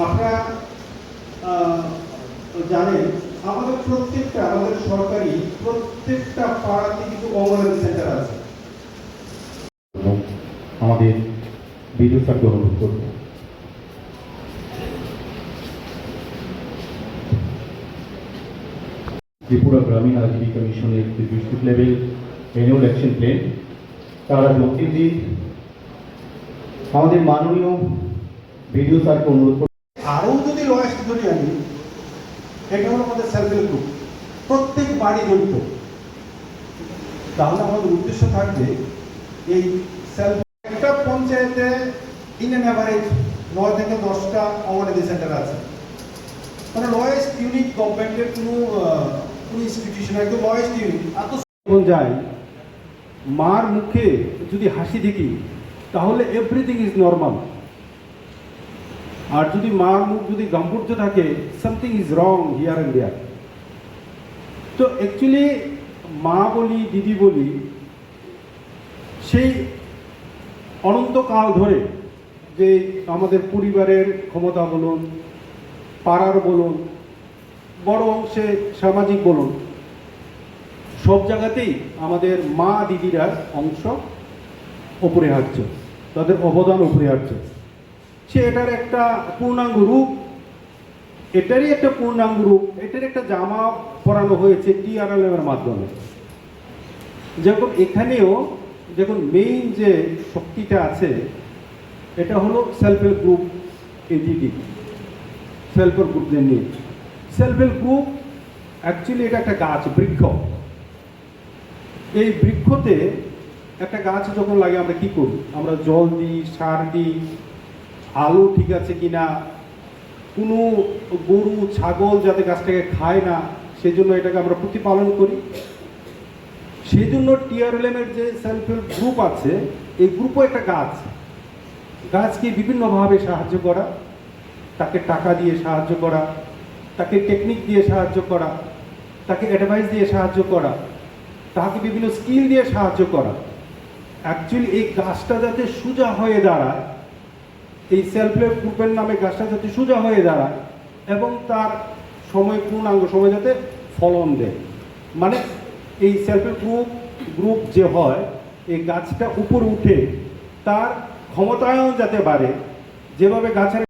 আপনারা জানেন আমাদের সরকারি প্রত্যেকটা পাড়াতে কিন্তু অঙ্গনওয়াড়ি সেন্টার আছে। আমাদের ভিডিও স্যারকে অনুরোধ করব। ত্রিপুরা গ্রামীণ আজীবিকা মিশনের district level annual action plan তারা প্রতিদিন আমাদের মাননীয় ভিডিও স্যারকে অনুরোধ করব। আরও যদি লয়েস্ট ধরে আনি, এটা হলো আমাদের সেলফ হেল্প গ্রুপ, প্রত্যেক বাড়ি জড়িত। তাহলে আমাদের উদ্দেশ্য থাকবে এই সেলফ একটা পঞ্চায়েতে ইন অ্যান অ্যাভারেজ 9 থেকে 10টা অঙ্গনওয়াড়ি সেন্টার আছে। মানে লয়েস্ট ইউনিট গভর্নমেন্টের কোনো ইনস্টিটিউশন একদম লয়েস্ট ইউনিট এত যায়। মার মুখে যদি হাসি দেখি তাহলে এভরিথিং ইজ নর্মাল। আর যদি মার মুখ যদি গাম্ভীর্য থাকে, something is wrong here and there. তো অ্যাকচুয়ালি মা বলি, দিদি বলি, সেই অনন্তকাল ধরে যে আমাদের পরিবারের ক্ষমতা বলুন, পাড়ার বলুন, বড় অংশে সামাজিক বলুন, সব জায়গাতেই আমাদের মা দিদিরা অংশ অপরিহার্য, তাদের অবদান অপরিহার্য। সে এটার একটা পূর্ণাঙ্গ রূপ, এটারই একটা পূর্ণাঙ্গ রূপ, এটার একটা জামা পরানো হয়েছে TRLM এর মাধ্যমে। যখন এখানেও যখন মেইন যে শক্তিটা আছে এটা হলো self help group entity, self help গ্রুপদের নিয়ে। সেলফ হেল্প গ্রুপ অ্যাকচুয়ালি এটা একটা গাছ, বৃক্ষ। এই বৃক্ষতে একটা গাছ যখন লাগে আমরা কি করি? আমরা জল দিই, সার দিই, আলো ঠিক আছে কিনা, কোনো গরু ছাগল যাতে গাছটাকে খায় না সেজন্য এটাকে আমরা প্রতিপালন করি। সেই জন্য TRLM এর যে সেলফ হেল্প গ্রুপ আছে, এই গ্রুপও একটা গাছ। গাছকে বিভিন্নভাবে সাহায্য করা, তাকে টাকা দিয়ে সাহায্য করা, তাকে টেকনিক দিয়ে সাহায্য করা, তাকে অ্যাডভাইস দিয়ে সাহায্য করা, তাকে বিভিন্ন স্কিল দিয়ে সাহায্য করা। অ্যাকচুয়ালি এই গাছটা যাতে সোজা হয়ে দাঁড়ায়, এই সেলফ হেল্প গ্রুপের নামে গাছটা যাতে সোজা হয়ে দাঁড়ায় এবং তার পূর্ণাঙ্গ সময় যাতে ফলন দেয়। মানে এই সেলফ হেল্প গ্রুপ যে হয়, এই গাছটা উপরে উঠে তার ক্ষমতায়ন যাতে বাড়ে, যেভাবে গাছের